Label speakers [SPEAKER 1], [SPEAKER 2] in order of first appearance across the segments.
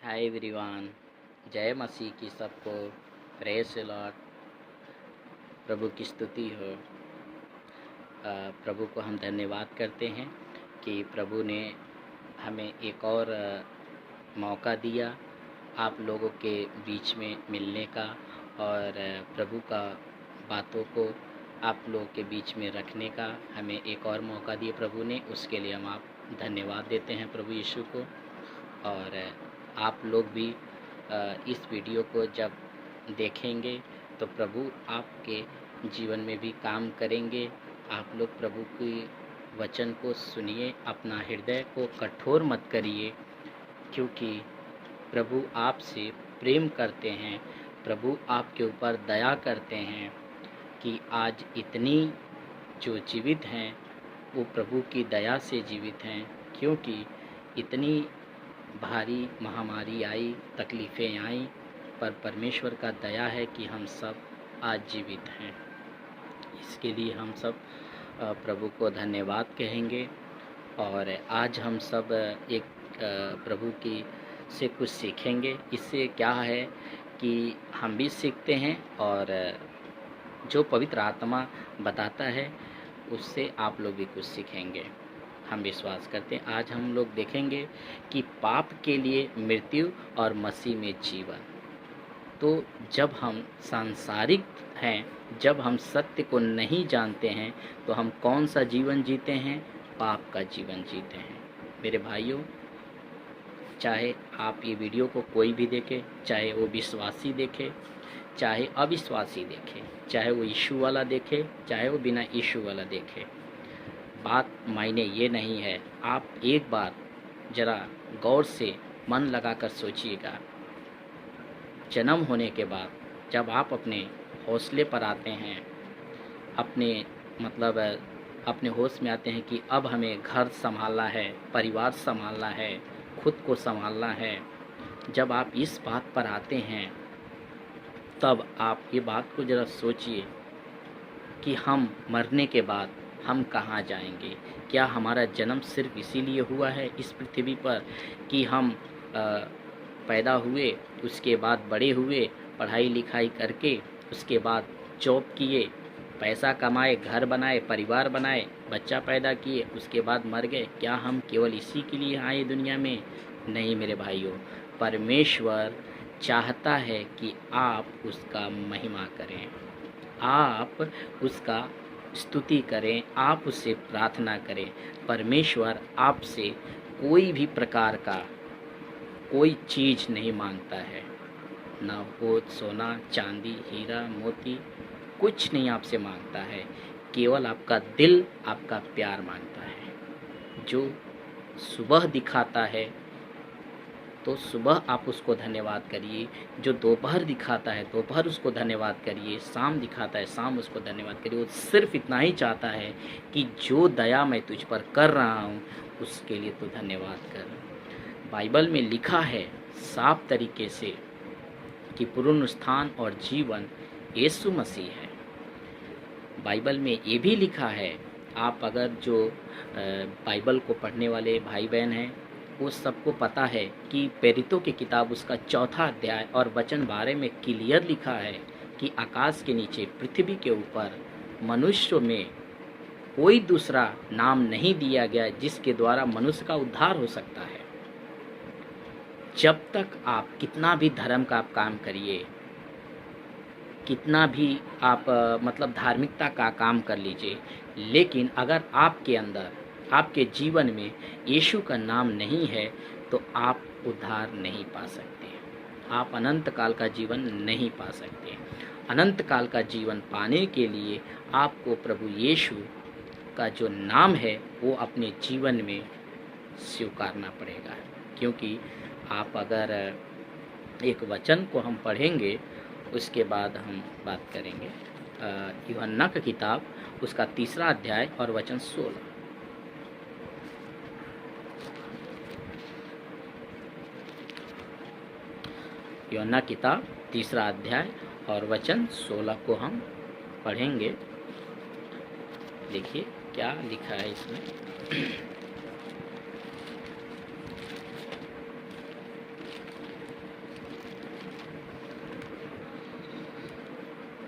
[SPEAKER 1] Hi everyone. जय मसीह की सबको। Praise the Lord. प्रभु की स्तुति हो। प्रभु को हम धन्यवाद करते हैं कि प्रभु ने हमें एक और मौका दिया आप लोगों के बीच में मिलने का और प्रभु का बातों को आप लोगों के बीच में रखने का हमें एक और मौका दिया प्रभु ने। उसके लिए हम आप धन्यवाद देते हैं प्रभु यीशु को। और आप लोग भी इस वीडियो को जब देखेंगे तो प्रभु आपके जीवन में भी काम करेंगे। आप लोग प्रभु की वचन को सुनिए, अपना हृदय को कठोर मत करिए, क्योंकि प्रभु आपसे प्रेम करते हैं। प्रभु आपके ऊपर दया करते हैं कि आज इतनी जो जीवित हैं वो प्रभु की दया से जीवित हैं, क्योंकि इतनी भारी महामारी आई, तकलीफ़ें आई, पर परमेश्वर का दया है कि हम सब आज जीवित हैं। इसके लिए हम सब प्रभु को धन्यवाद कहेंगे। और आज हम सब एक प्रभु की से कुछ सीखेंगे। इससे क्या है कि हम भी सीखते हैं और जो पवित्र आत्मा बताता है उससे आप लोग भी कुछ सीखेंगे। हम विश्वास करते हैं। आज हम लोग देखेंगे कि पाप के लिए मृत्यु और मसीह में जीवन। तो जब हम सांसारिक हैं, जब हम सत्य को नहीं जानते हैं, तो हम कौन सा जीवन जीते हैं? पाप का जीवन जीते हैं। मेरे भाइयों, चाहे आप ये वीडियो को कोई भी देखे, चाहे वो विश्वासी देखे, चाहे अविश्वासी देखे, चाहे वो यीशु वाला देखे, चाहे वो बिना यीशु वाला देखे, बात मायने ये नहीं है। आप एक बार ज़रा गौर से मन लगाकर सोचिएगा। जन्म होने के बाद जब आप अपने हौसले पर आते हैं, अपने होश में आते हैं कि अब हमें घर संभालना है, परिवार संभालना है, खुद को संभालना है, जब आप इस बात पर आते हैं तब आप ये बात को ज़रा सोचिए कि हम मरने के बाद हम कहाँ जाएंगे। क्या हमारा जन्म सिर्फ इसीलिए हुआ है इस पृथ्वी पर कि हम पैदा हुए, उसके बाद बड़े हुए, पढ़ाई लिखाई करके, उसके बाद जॉब किए, पैसा कमाए, घर बनाए, परिवार बनाए, बच्चा पैदा किए, उसके बाद मर गए? क्या हम केवल इसी के लिए आए दुनिया में? नहीं मेरे भाइयों, परमेश्वर चाहता है कि आप उसका महिमा करें, आप उसका स्तुति करें, आप उससे प्रार्थना करें। परमेश्वर आपसे कोई भी प्रकार का कोई चीज़ नहीं मांगता है, ना वो सोना चांदी हीरा मोती कुछ नहीं आपसे मांगता है। केवल आपका दिल, आपका प्यार मांगता है। जो सुबह दिखाता है तो सुबह आप उसको धन्यवाद करिए, जो दोपहर दिखाता है दोपहर उसको धन्यवाद करिए, शाम दिखाता है शाम उसको धन्यवाद करिए। वो सिर्फ इतना ही चाहता है कि जो दया मैं तुझ पर कर रहा हूँ उसके लिए तो धन्यवाद कर। बाइबल में लिखा है साफ तरीके से कि पुनरुत्थान और जीवन यीशु मसीह है। बाइबल में ये भी लिखा है, आप अगर जो बाइबल को पढ़ने वाले भाई बहन हैं वो सबको पता है कि प्रेरितों की किताब उसका 4 अध्याय और वचन 12 में क्लियर लिखा है कि आकाश के नीचे पृथ्वी के ऊपर मनुष्य में कोई दूसरा नाम नहीं दिया गया जिसके द्वारा मनुष्य का उद्धार हो सकता है। जब तक आप कितना भी धर्म का आप काम करिए, कितना भी आप धार्मिकता का काम कर लीजिए, लेकिन अगर आपके अंदर आपके जीवन में यीशु का नाम नहीं है तो आप उद्धार नहीं पा सकते, आप अनंत काल का जीवन नहीं पा सकते। अनंत काल का जीवन पाने के लिए आपको प्रभु यीशु का जो नाम है वो अपने जीवन में स्वीकारना पड़ेगा। क्योंकि आप अगर एक वचन को हम पढ़ेंगे उसके बाद हम बात करेंगे। यूहन्ना की किताब उसका 3 अध्याय और वचन 16। यूहन्ना किताब 3 अध्याय और वचन 16 को हम पढ़ेंगे। देखिए क्या लिखा है इसमें। 3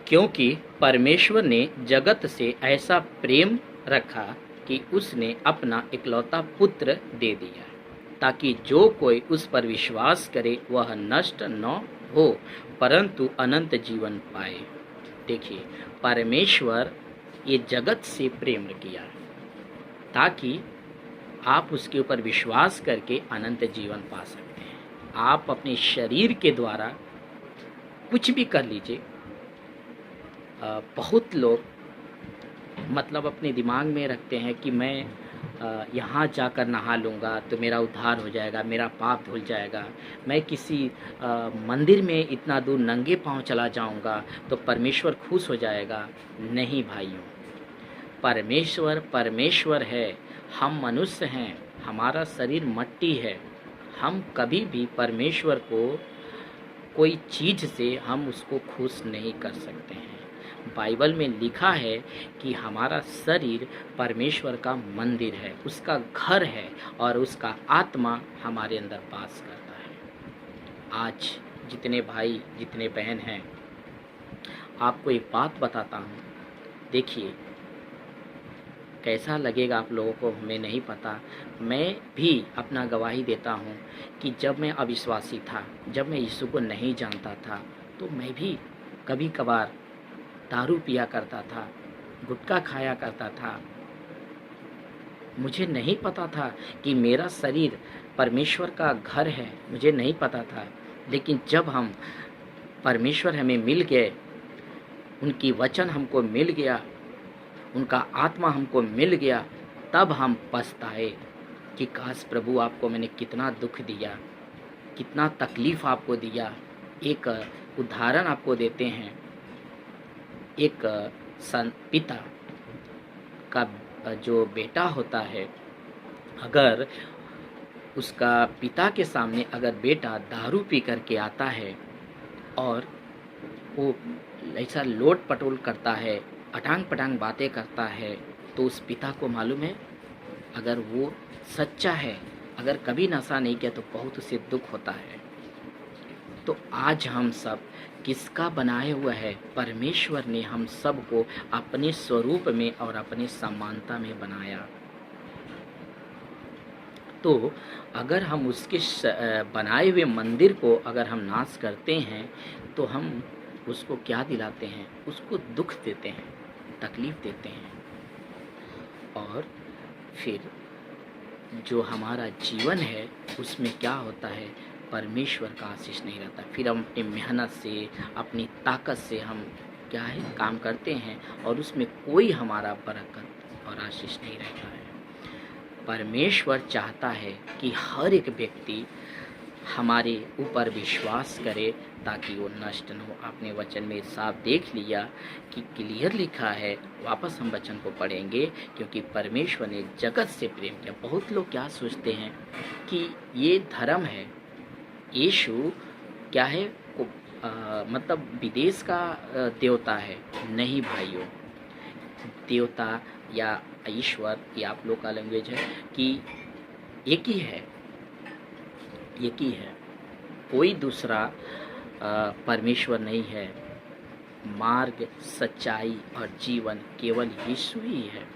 [SPEAKER 1] क्योंकि परमेश्वर ने जगत से ऐसा प्रेम रखा कि उसने अपना इकलौता पुत्र दे दिया, ताकि जो कोई उस पर विश्वास करे वह नष्ट न हो परंतु अनंत जीवन पाए। देखिए, परमेश्वर ये जगत से प्रेम किया ताकि आप उसके ऊपर विश्वास करके अनंत जीवन पा सकते हैं। आप अपने शरीर के द्वारा कुछ भी कर लीजिए। बहुत लोग मतलब अपने दिमाग में रखते हैं कि मैं यहाँ जाकर नहा लूँगा तो मेरा उद्धार हो जाएगा, मेरा पाप धुल जाएगा। मैं किसी मंदिर में इतना दूर नंगे पाँव चला जाऊँगा तो परमेश्वर खुश हो जाएगा। नहीं भाइयों, परमेश्वर परमेश्वर है, हम मनुष्य हैं, हमारा शरीर मट्टी है। हम कभी भी परमेश्वर को कोई चीज़ से हम उसको खुश नहीं कर सकते हैं। बाइबल में लिखा है कि हमारा शरीर परमेश्वर का मंदिर है, उसका घर है और उसका आत्मा हमारे अंदर वास करता है। आज जितने भाई जितने बहन हैं, आपको एक बात बताता हूँ, देखिए कैसा लगेगा आप लोगों को हमें नहीं पता। मैं भी अपना गवाही देता हूँ कि जब मैं अविश्वासी था, जब मैं यीशु को नहीं जानता था, तो मैं भी कभी कभार दारू पिया करता था, गुटखा खाया करता था। मुझे नहीं पता था कि मेरा शरीर परमेश्वर का घर है, मुझे नहीं पता था। लेकिन जब हम परमेश्वर हमें मिल गए, उनकी वचन हमको मिल गया, उनका आत्मा हमको मिल गया, तब हम पछताए कि काश प्रभु आपको मैंने कितना दुख दिया, कितना तकलीफ़ आपको दिया। एक उदाहरण आपको देते हैं। एक पिता का जो बेटा होता है, अगर उसका पिता के सामने अगर बेटा दारू पी करके आता है और वो ऐसा लोट पटोल करता है, अटांग पटांग बातें करता है, तो उस पिता को मालूम है अगर वो सच्चा है, अगर कभी नशा नहीं किया तो बहुत उसे दुख होता है। तो आज हम सब किसका बनाए हुआ है? परमेश्वर ने हम सब को अपने स्वरूप में और अपने समानता में बनाया। तो अगर हम उसके बनाए हुए मंदिर को अगर हम नाश करते हैं तो हम उसको क्या दिलाते हैं? उसको दुख देते हैं, तकलीफ़ देते हैं। और फिर जो हमारा जीवन है उसमें क्या होता है? परमेश्वर का आशीष नहीं रहता। फिर हम अपनी मेहनत से, अपनी ताकत से हम क्या है काम करते हैं और उसमें कोई हमारा बरकत और आशीष नहीं रहता है। परमेश्वर चाहता है कि हर एक व्यक्ति हमारे ऊपर विश्वास करे ताकि वो नष्ट न हो। आपने वचन में साफ देख लिया कि क्लियर लिखा है। वापस हम वचन को पढ़ेंगे, क्योंकि परमेश्वर ने जगत से प्रेम किया। बहुत लोग क्या सोचते हैं कि ये धर्म है, यीशु क्या है मतलब विदेश का देवता है। नहीं भाइयों, देवता या ईश्वर, ये आप लोग का लैंग्वेज है कि एक ही है, एक ही है, कोई दूसरा परमेश्वर नहीं है। मार्ग, सच्चाई और जीवन केवल यीशु ही है।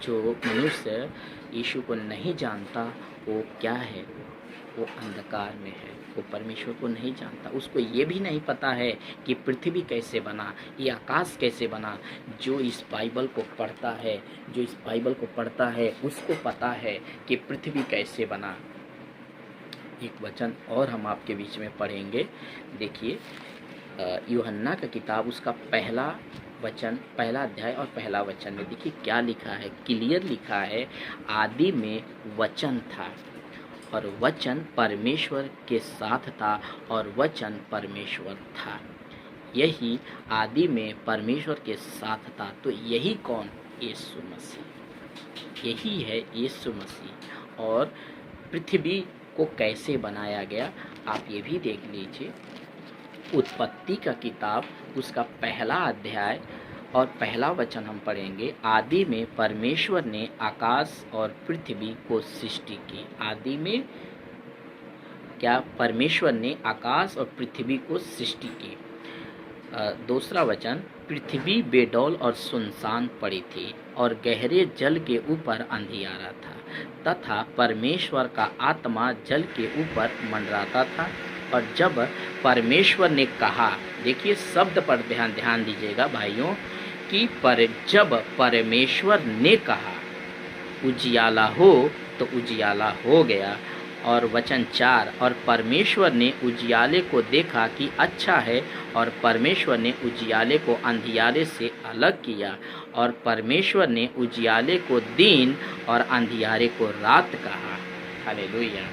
[SPEAKER 1] जो मनुष्य यीशु को नहीं जानता वो क्या है? वो अंधकार में है, वो परमेश्वर को नहीं जानता। उसको ये भी नहीं पता है कि पृथ्वी कैसे बना, ये आकाश कैसे बना। जो इस बाइबल को पढ़ता है, जो इस बाइबल को पढ़ता है उसको पता है कि पृथ्वी कैसे बना। एक वचन और हम आपके बीच में पढ़ेंगे। देखिए, यूहन्ना का किताब, उसका पहला वचन, पहला अध्याय और पहला वचन में देखिए क्या लिखा है। क्लियर लिखा है, आदि में वचन था और वचन परमेश्वर के साथ था और वचन परमेश्वर था। यही आदि में परमेश्वर के साथ था। तो यही कौन? यीशु मसीह। यही है यीशु मसीह। और पृथ्वी को कैसे बनाया गया आप ये भी देख लीजिए। उत्पत्ति का किताब, उसका पहला अध्याय और पहला वचन हम पढ़ेंगे। आदि में परमेश्वर ने आकाश और पृथ्वी को सृष्टि की। आदि में क्या? परमेश्वर ने आकाश और पृथ्वी को सृष्टि की। दूसरा वचन, पृथ्वी बेडौल और सुनसान पड़ी थी और गहरे जल के ऊपर अंधियारा था तथा परमेश्वर का आत्मा जल के ऊपर मंडराता था। और जब परमेश्वर ने कहा, देखिए शब्द पर ध्यान ध्यान दीजिएगा भाइयों, कि जब परमेश्वर ने कहा उजियाला हो तो उजियाला हो गया। और वचन 4, और परमेश्वर ने उजियाले को देखा कि अच्छा है, और परमेश्वर ने उजियाले को अंधियारे से अलग किया, और परमेश्वर ने उजियाले को दिन और अंधियारे को रात कहा। हालेलुया।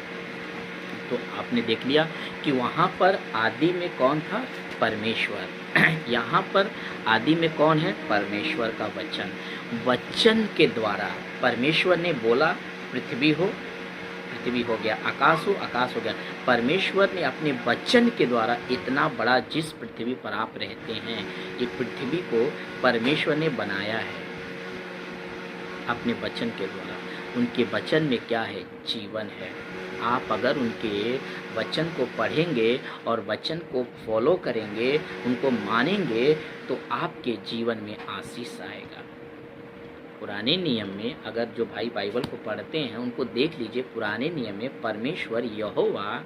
[SPEAKER 1] तो आपने देख लिया कि वहाँ पर आदि में कौन था? परमेश्वर। यहाँ पर आदि में कौन है? परमेश्वर का वचन। वचन के द्वारा परमेश्वर ने बोला पृथ्वी हो, पृथ्वी हो गया, आकाश हो, आकाश हो गया। परमेश्वर ने अपने वचन के द्वारा इतना बड़ा, जिस पृथ्वी पर आप रहते हैं, ये पृथ्वी को परमेश्वर ने बनाया है अपने वचन के द्वारा। उनके वचन में क्या है? जीवन है। आप अगर उनके वचन को पढ़ेंगे और वचन को फॉलो करेंगे, उनको मानेंगे, तो आपके जीवन में आशीष आएगा। पुराने नियम में अगर जो भाई बाइबल को पढ़ते हैं उनको देख लीजिए, पुराने नियम में परमेश्वर यहोवा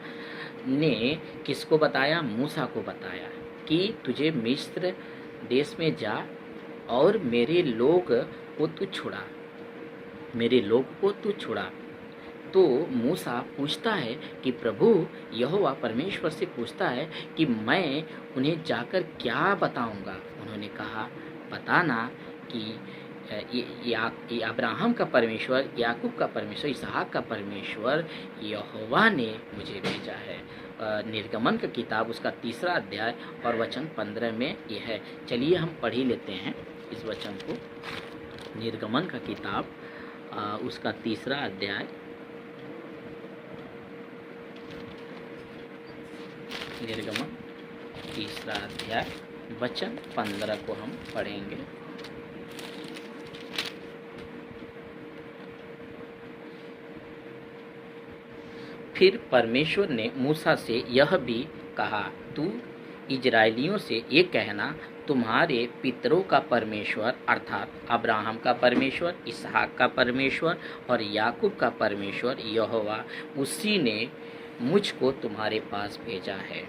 [SPEAKER 1] ने किसको बताया? मूसा को बताया कि तुझे मिस्र देश में जा और मेरे लोग को तू छुड़ा, मेरे लोग को तू छुड़ा। तो मूसा पूछता है कि प्रभु, यहोवा परमेश्वर से पूछता है कि मैं उन्हें जाकर क्या बताऊंगा? उन्होंने कहा, बताना कि ये अब्राहम का परमेश्वर, याकूब का परमेश्वर, इसहाक का परमेश्वर यहोवा ने मुझे भेजा है। निर्गमन का किताब उसका 3 अध्याय और वचन 15 में यह है। चलिए हम पढ़ ही लेते हैं इस वचन को। निर्गमन का किताब उसका 3 अध्याय निर्गमन 3 अध्याय वचन 15 को हम पढ़ेंगे। फिर परमेश्वर ने मूसा से यह भी कहा, तू इजराइलियों से ये कहना, तुम्हारे पितरों का परमेश्वर अर्थात अब्राहम का परमेश्वर, इसहाक का परमेश्वर और याकूब का परमेश्वर यहोवा, उसी ने मुझको तुम्हारे पास भेजा है।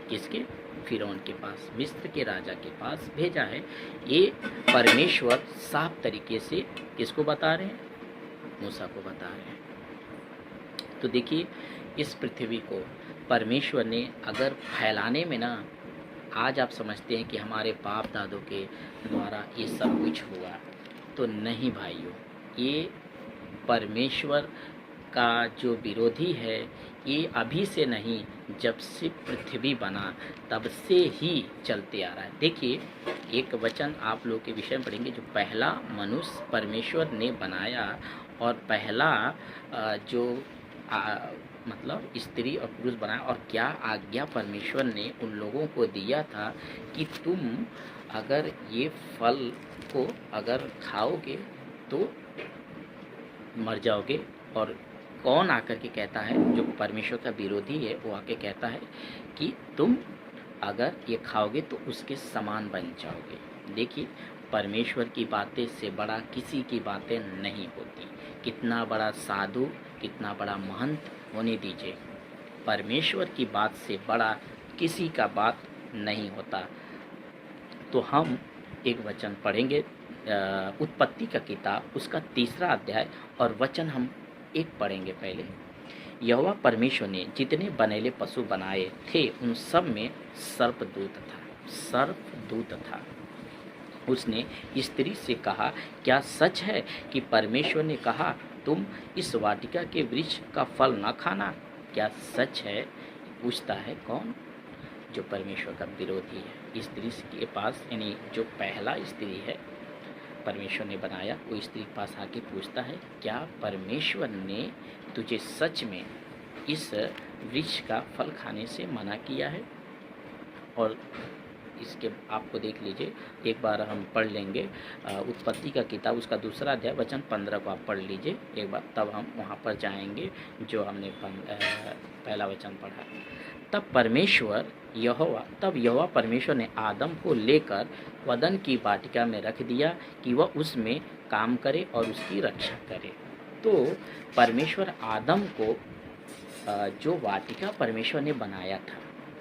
[SPEAKER 1] किसके? फिरौन के पास, मिस्र के राजा के पास भेजा है। ये परमेश्वर साफ तरीके से किसको बता रहे हैं? मूसा को बता रहे हैं। तो देखिए, इस पृथ्वी को परमेश्वर ने अगर फैलाने में ना, आज आप समझते हैं कि हमारे बाप दादों के द्वारा ये सब कुछ हुआ, तो नहीं भाइयों, ये परमेश्वर का जो विरोधी है, ये अभी से नहीं, जब से पृथ्वी बना तब से ही चलते आ रहा है। देखिए, एक वचन आप लोग के विषय में पढ़ेंगे, जो पहला मनुष्य परमेश्वर ने बनाया और पहला जो मतलब स्त्री और पुरुष बनाया, और क्या आज्ञा परमेश्वर ने उन लोगों को दिया था कि तुम अगर ये फल को अगर खाओगे तो मर जाओगे। और कौन आकर के कहता है? जो परमेश्वर का विरोधी है, वो आके कहता है कि तुम अगर ये खाओगे तो उसके समान बन जाओगे। देखिए, परमेश्वर की बातें से बड़ा किसी की बातें नहीं होती। कितना बड़ा साधु, कितना बड़ा महंत होने दीजिए, परमेश्वर की बात से बड़ा किसी का बात नहीं होता। तो हम एक वचन पढ़ेंगे, उत्पत्ति का किताब उसका 3 अध्याय और वचन हम एक पढ़ेंगे पहले। यहोवा परमेश्वर ने जितने बनेले पशु बनाए थे, उन सब में सर्पदूत था, सर्पदूत था। उसने स्त्री से कहा, क्या सच है कि परमेश्वर ने कहा तुम इस वाटिका के वृक्ष का फल न खाना? क्या सच है? पूछता है कौन? जो परमेश्वर का विरोधी है। स्त्री के पास, यानी जो पहला स्त्री है परमेश्वर ने बनाया, वो स्त्री के पास आके पूछता है, क्या परमेश्वर ने तुझे सच में इस वृक्ष का फल खाने से मना किया है? और इसके आपको देख लीजिए, एक बार हम पढ़ लेंगे उत्पत्ति का किताब उसका 2 अध्याय वचन 15 को आप पढ़ लीजिए एक बार, तब हम वहाँ पर जाएंगे जो हमने पहला वचन पढ़ा। तब यहोवा परमेश्वर ने आदम को लेकर वदन की वाटिका में रख दिया कि वह उसमें काम करे और उसकी रक्षा करे। तो परमेश्वर आदम को जो वाटिका परमेश्वर ने बनाया था,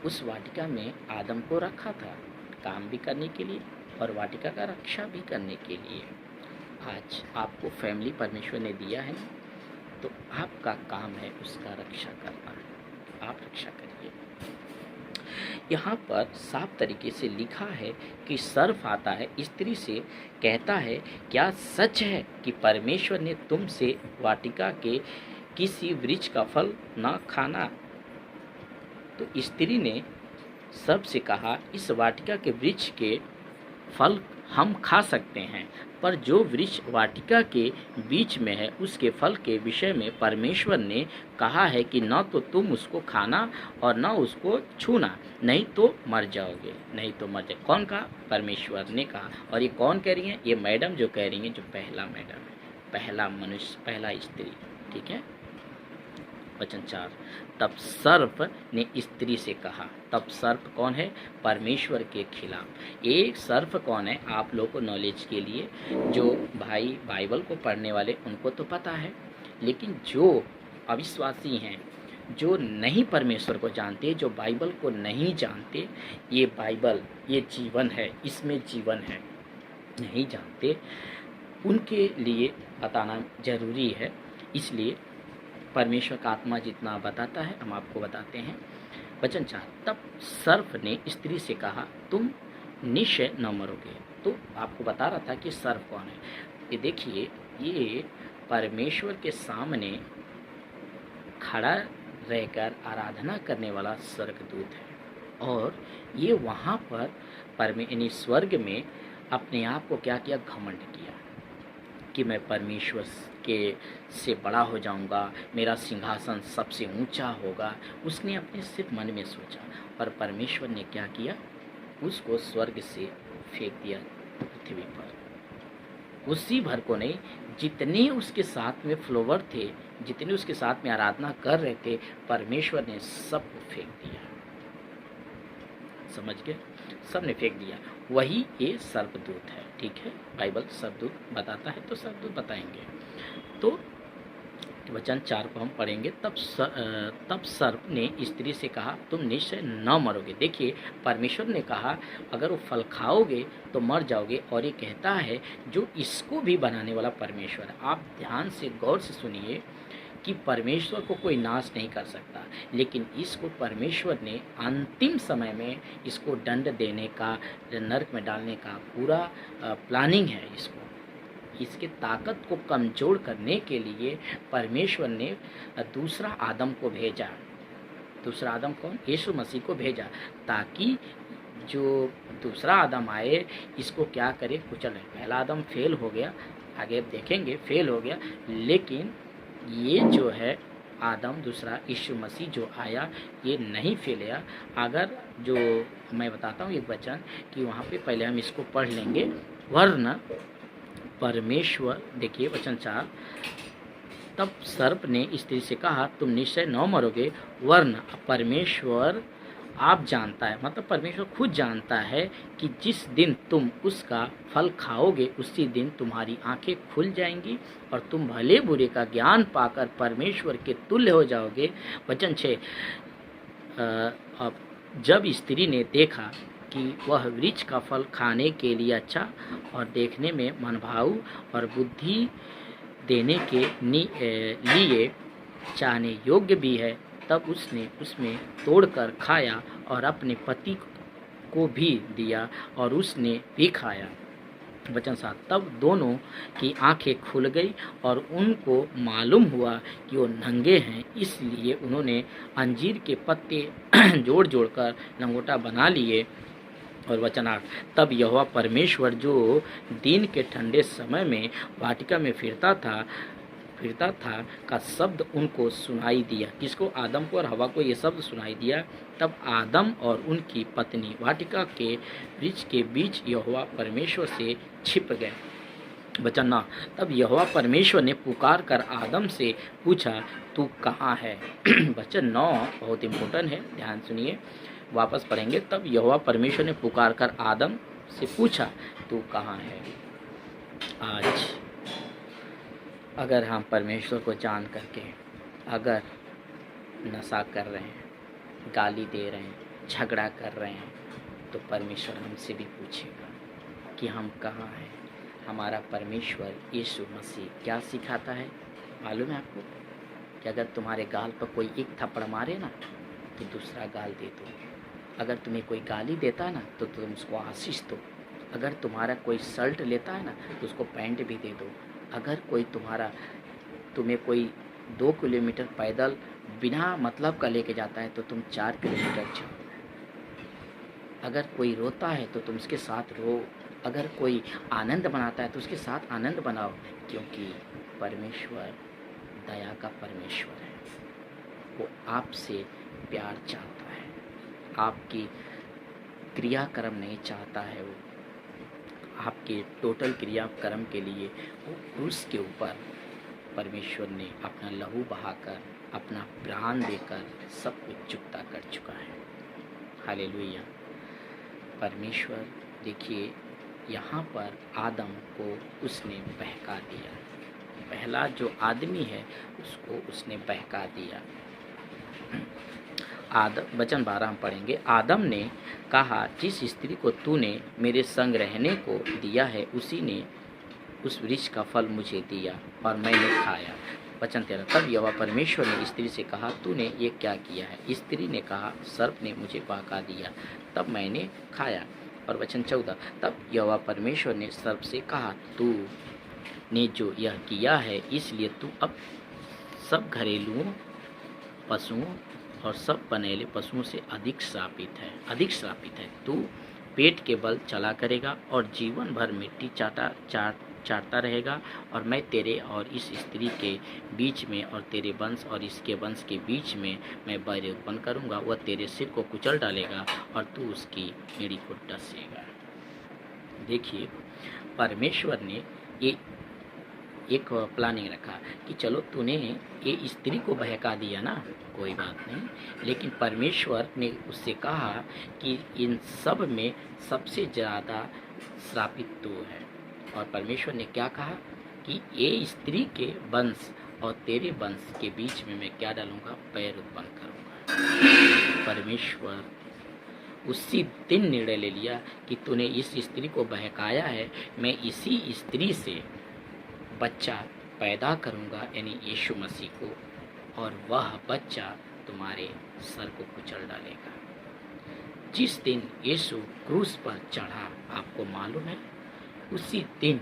[SPEAKER 1] उस वाटिका में आदम को रखा था काम भी करने के लिए और वाटिका का रक्षा भी करने के लिए। आज आपको फैमिली परमेश्वर ने दिया है ना, तो आपका काम है उसका रक्षा करना। आप रक्षा करिए। यहाँ पर साफ तरीके से लिखा है कि सर्प आता है स्त्री से, कहता है क्या सच है कि परमेश्वर ने तुमसे वाटिका के किसी वृक्ष का फल न खाना? तो स्त्री ने सर्प से कहा, इस वाटिका के वृक्ष के फल हम खा सकते हैं, पर जो वृक्ष वाटिका के बीच में है उसके फल के विषय में परमेश्वर ने कहा है कि न तो तुम उसको खाना और न उसको छूना, नहीं तो मर जाओगे। कौन कहा? परमेश्वर ने कहा। और ये कौन कह रही है? ये मैडम जो कह रही है, जो पहला मैडम है, पहला मनुष्य, पहला स्त्री। ठीक है। वचन 4, तब सर्प ने स्त्री से कहा। तब सर्प कौन है? परमेश्वर के खिलाफ। एक सर्प कौन है? आप लोगों को नॉलेज के लिए, जो भाई बाइबल को पढ़ने वाले उनको तो पता है, लेकिन जो अविश्वासी हैं, जो नहीं परमेश्वर को जानते, जो बाइबल को नहीं जानते, ये बाइबल ये जीवन है, इसमें जीवन है, नहीं जानते, उनके लिए बताना जरूरी है। इसलिए परमेश्वर का आत्मा जितना बताता है हम आपको बताते हैं। वचन 4, तब सर्प ने स्त्री से कहा, तुम निश्चय न मरोगे। तो आपको बता रहा था कि सर्प कौन है। ये देखिए, ये परमेश्वर के सामने खड़ा रहकर आराधना करने वाला स्वर्गदूत है, और ये वहाँ पर यानी स्वर्ग में अपने आप को क्या किया? घमंड किया कि मैं परमेश्वर के से बड़ा हो जाऊंगा, मेरा सिंहासन सबसे ऊंचा होगा। उसने अपने सिर्फ मन में सोचा, और परमेश्वर ने क्या किया? उसको स्वर्ग से फेंक दिया पृथ्वी पर। उसी भर को नहीं, जितने उसके साथ में फ्लोवर थे, जितने उसके साथ में आराधना कर रहे थे, परमेश्वर ने सबको फेंक दिया। समझ गए? सब ने फेंक दिया। वही ये सर्पदूत है। ठीक है, बाइबल सर्पदूत बताता है तो सर्पदूत बताएंगे। तो वचन 4 को हम पढ़ेंगे। तब सर्प ने स्त्री से कहा, तुम निश्चय न मरोगे। देखिए, परमेश्वर ने कहा अगर वो फल खाओगे तो मर जाओगे, और ये कहता है जो इसको भी बनाने वाला परमेश्वर है। आप ध्यान से गौर से सुनिए कि परमेश्वर को कोई नाश नहीं कर सकता, लेकिन इसको परमेश्वर ने अंतिम समय में इसको दंड देने का, नरक में डालने का पूरा प्लानिंग है। इसके ताकत को कमजोर करने के लिए परमेश्वर ने दूसरा आदम को भेजा। दूसरा आदम कौन? यीशु मसीह को भेजा, ताकि जो दूसरा आदम आए इसको क्या करे? कुचले। पहला आदम फेल हो गया, आगे देखेंगे, फेल हो गया, लेकिन ये जो है आदम, दूसरा यीशु मसीह जो आया, ये नहीं फैलिया। अगर जो मैं बताता हूँ एक वचन कि वहाँ पे पहले हम इसको पढ़ लेंगे, वरना परमेश्वर, देखिए वचन 4, तब सर्प ने स्त्री से कहा, तुम निश्चय न मरोगे, वरना परमेश्वर आप जानता है, मतलब परमेश्वर खुद जानता है कि जिस दिन तुम उसका फल खाओगे उसी दिन तुम्हारी आंखें खुल जाएंगी और तुम भले बुरे का ज्ञान पाकर परमेश्वर के तुल्य हो जाओगे। वचन 6, अब जब स्त्री ने देखा कि वह वृक्ष का फल खाने के लिए अच्छा और देखने में मनभाऊ और बुद्धि देने के लिए चाहने योग्य भी है, तब उसने उसमें तोड़कर खाया और अपने पति को भी दिया और उसने भी खाया। वचन 7, तब दोनों की आंखें खुल गई और उनको मालूम हुआ कि वो नंगे हैं, इसलिए उन्होंने अंजीर के पत्ते जोड़ जोड़कर लंगोटा बना लिए। और वचन 8, तब यहोवा परमेश्वर जो दिन के ठंडे समय में वाटिका में फिरता था का शब्द उनको सुनाई दिया। किसको? आदम को और हवा को ये शब्द सुनाई दिया। तब आदम और उनकी पत्नी वाटिका के वृक्ष के बीच यहोवा परमेश्वर से छिप गए। वचन 9, तब यहोवा परमेश्वर ने पुकार कर आदम से पूछा, तू कहाँ है? वचन 9 बहुत इम्पोर्टेंट है, ध्यान सुनिए, वापस पढ़ेंगे। तब यहोवा परमेश्वर ने पुकार कर आदम से पूछा, तू कहाँ है? आज अगर हम परमेश्वर को जान करके अगर नशा कर रहे हैं, गाली दे रहे हैं, झगड़ा कर रहे हैं, तो परमेश्वर हमसे भी पूछेगा कि हम कहाँ हैं। हमारा परमेश्वर यीशु मसीह क्या सिखाता है मालूम है आपको? कि अगर तुम्हारे गाल पर कोई एक थप्पड़ मारे ना तो दूसरा गाल दे दो। अगर तुम्हें कोई गाली देता है ना तो तुम उसको आशीष दो। अगर तुम्हारा कोई शर्ट लेता है ना तो उसको पैंट भी दे दो। अगर कोई तुम्हें कोई 2 किलोमीटर पैदल बिना मतलब का लेके जाता है तो तुम 4 किलोमीटर चलो। अगर कोई रोता है तो तुम उसके साथ रो। अगर कोई आनंद मनाता है तो उसके साथ आनंद मनाओ, क्योंकि परमेश्वर दया का परमेश्वर है। वो आपसे प्यार चाहता है, आपकी क्रियाकर्म नहीं चाहता है। वो आपके टोटल क्रियाकर्म के लिए वो क्रूस के ऊपर परमेश्वर ने अपना लहू बहाकर, अपना प्राण देकर सब कुछ चुकता कर चुका है। हालेलुया। परमेश्वर देखिए यहाँ पर आदम को उसने बहका दिया। पहला जो आदमी है उसको उसने बहका दिया। वचन 12 हम पढ़ेंगे। आदम ने कहा, जिस स्त्री को तूने मेरे संग रहने को दिया है उसी ने उस वृक्ष का फल मुझे दिया और मैंने खाया। वचन 13, तब यहोवा परमेश्वर ने स्त्री से कहा, तूने ये क्या किया है? स्त्री ने कहा, सर्प ने मुझे बहका दिया तब मैंने खाया। और वचन 14, तब यहोवा परमेश्वर ने सर्प से कहा, तू ने जो यह किया है इसलिए तू अब सब घरेलुओं पशुओं और सब पनेले पशुओं से अधिक श्रापित है। तू पेट के बल चला करेगा और जीवन भर मिट्टी चाटता रहेगा। और मैं तेरे और इस स्त्री के बीच में और तेरे वंश और इसके वंश के बीच में मैं बैर उत्पन्न करूँगा। वह तेरे सिर को कुचल डालेगा और तू उसकी एड़ी को डसेगा। देखिए परमेश्वर ने ये एक प्लानिंग रखा कि चलो तूने ये स्त्री को बहका दिया ना, कोई बात नहीं, लेकिन परमेश्वर ने उससे कहा कि इन सब में सबसे ज़्यादा श्रापित तू है। और परमेश्वर ने क्या कहा कि ये स्त्री के वंश और तेरे वंश के बीच में मैं क्या डालूंगा? पैर उत्पन्न करूंगा। परमेश्वर उसी दिन निर्णय ले लिया कि तूने इस स्त्री को बहकाया है, मैं इसी स्त्री से बच्चा पैदा करूंगा, यानी यीशु मसीह को, और वह बच्चा तुम्हारे सर को कुचल डालेगा। जिस दिन यीशु क्रूस पर चढ़ा, आपको मालूम है, उसी दिन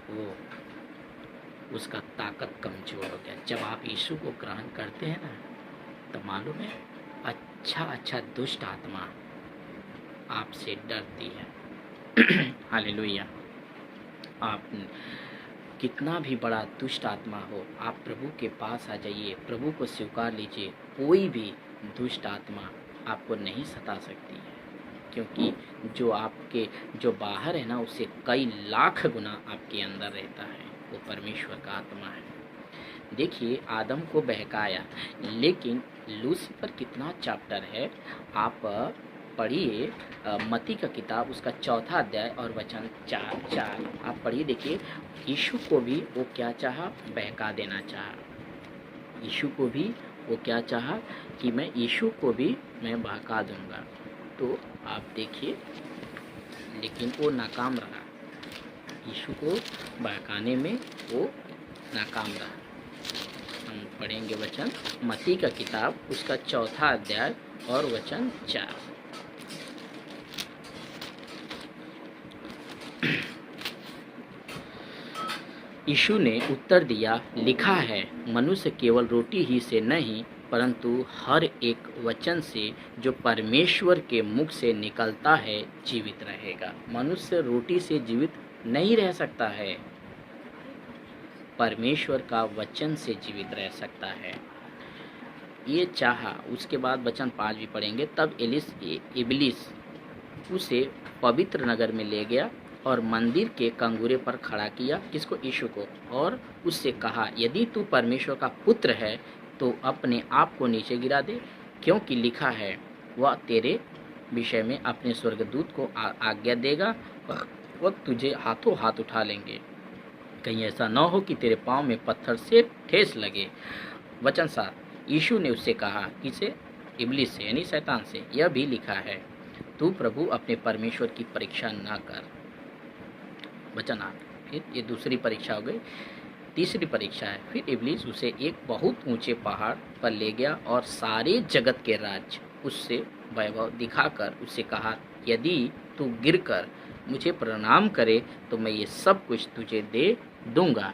[SPEAKER 1] वो उसका ताकत कमजोर हो गया। जब आप यीशु को ग्रहण करते हैं ना तो मालूम है अच्छा दुष्ट आत्मा आपसे डरती है। हालेलुया। आप कितना भी बड़ा दुष्ट आत्मा हो, आप प्रभु के पास आ जाइए, प्रभु को स्वीकार लीजिए, कोई भी दुष्ट आत्मा आपको नहीं सता सकती है, क्योंकि जो बाहर है ना उससे कई लाख गुना आपके अंदर रहता है, वो परमेश्वर का आत्मा है। देखिए आदम को बहकाया, लेकिन लूसीफर कितना चैप्टर है, आप पढ़िए मत्ती का किताब उसका 4 अध्याय और वचन 4 आप पढ़िए। देखिए यीशु को भी वो क्या चाहा? बहका देना चाहा। यीशु को भी वो क्या चाहा कि मैं यीशु को भी मैं बहका दूंगा। तो आप देखिए, लेकिन वो नाकाम रहा, यीशु को बहकाने में वो नाकाम रहा। हम पढ़ेंगे वचन मत्ती का किताब उसका 4 अध्याय और वचन 4। यीशु ने उत्तर दिया, लिखा है, मनुष्य केवल रोटी ही से नहीं परंतु हर एक वचन से जो परमेश्वर के मुख से निकलता है जीवित रहेगा। मनुष्य रोटी से जीवित नहीं रह सकता है, परमेश्वर का वचन से जीवित रह सकता है। ये चाहा। उसके बाद वचन 5 भी पढ़ेंगे। तब इब्लिस उसे पवित्र नगर में ले गया और मंदिर के कंगूरे पर खड़ा किया, किसको? यीशु को, और उससे कहा, यदि तू परमेश्वर का पुत्र है तो अपने आप को नीचे गिरा दे, क्योंकि लिखा है, वह तेरे विषय में अपने स्वर्गदूत को आज्ञा देगा, वह तुझे हाथों हाथ उठा लेंगे, कहीं ऐसा न हो कि तेरे पाँव में पत्थर से ठेस लगे। वचन 7, यीशु ने उससे कहा, किसे? इब्लिस से, यानी शैतान से, यह भी लिखा है, तू प्रभु अपने परमेश्वर की परीक्षा न कर। वचन 8, फिर ये दूसरी परीक्षा हो गई। तीसरी परीक्षा है, फिर इब्लिस उसे एक बहुत ऊंचे पहाड़ पर ले गया और सारे जगत के राज्य उससे वैभव दिखाकर उससे कहा, यदि तू गिरकर मुझे प्रणाम करे तो मैं ये सब कुछ तुझे दे दूंगा।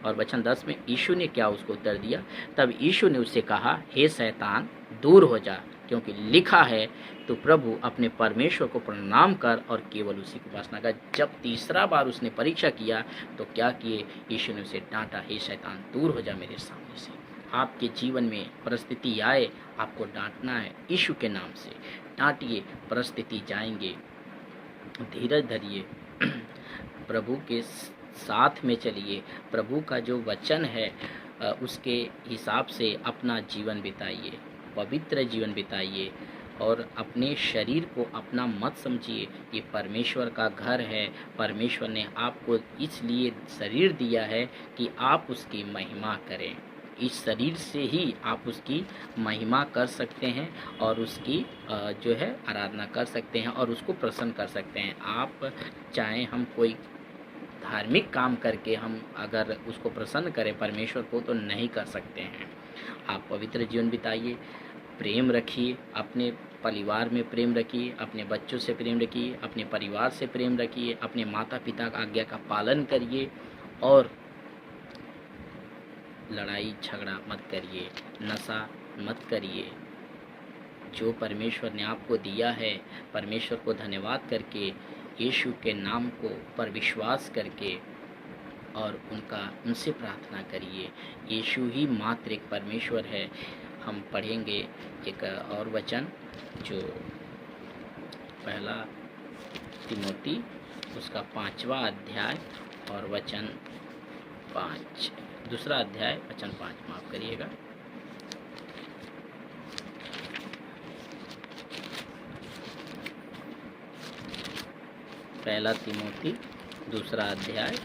[SPEAKER 1] और वचन 10 में यीशु ने क्या उसको उत्तर दिया? तब यीशु ने उससे कहा, हे शैतान, दूर हो जा, क्योंकि लिखा है, तो प्रभु अपने परमेश्वर को प्रणाम कर और केवल उसी की उपासना कर। जब तीसरा बार उसने परीक्षा किया तो क्या किए? यीशु ने उसे डांटा, हे शैतान, दूर हो जा मेरे सामने से। आपके जीवन में परिस्थिति आए, आपको डांटना है, यीशु के नाम से डांटिए, परिस्थिति जाएंगे। धीरज धरिए, प्रभु के साथ में चलिए, प्रभु का जो वचन है उसके हिसाब से अपना जीवन बिताइए, पवित्र जीवन बिताइए, और अपने शरीर को अपना मत समझिए। ये परमेश्वर का घर है। परमेश्वर ने आपको इसलिए शरीर दिया है कि आप उसकी महिमा करें। इस शरीर से ही आप उसकी महिमा कर सकते हैं और उसकी जो है आराधना कर सकते हैं और उसको प्रसन्न कर सकते हैं। आप चाहें हम कोई धार्मिक काम करके हम अगर उसको प्रसन्न करें परमेश्वर को, तो नहीं कर सकते हैं। आप पवित्र जीवन बिताइए, प्रेम रखिए, अपने परिवार में प्रेम रखिए, अपने बच्चों से प्रेम रखिए, अपने परिवार से प्रेम रखिए, अपने माता पिता का आज्ञा का पालन करिए और लड़ाई झगड़ा मत करिए, नशा मत करिए। जो परमेश्वर ने आपको दिया है, परमेश्वर को धन्यवाद करके, यीशु के नाम को पर विश्वास करके और उनसे प्रार्थना करिए। यीशु ही मात्र एक परमेश्वर है। हम पढ़ेंगे एक और वचन, जो पहला तिमोथी उसका 5वां अध्याय और वचन 5, दूसरा अध्याय वचन 5, माफ करिएगा। पहला तिमोथी दूसरा अध्याय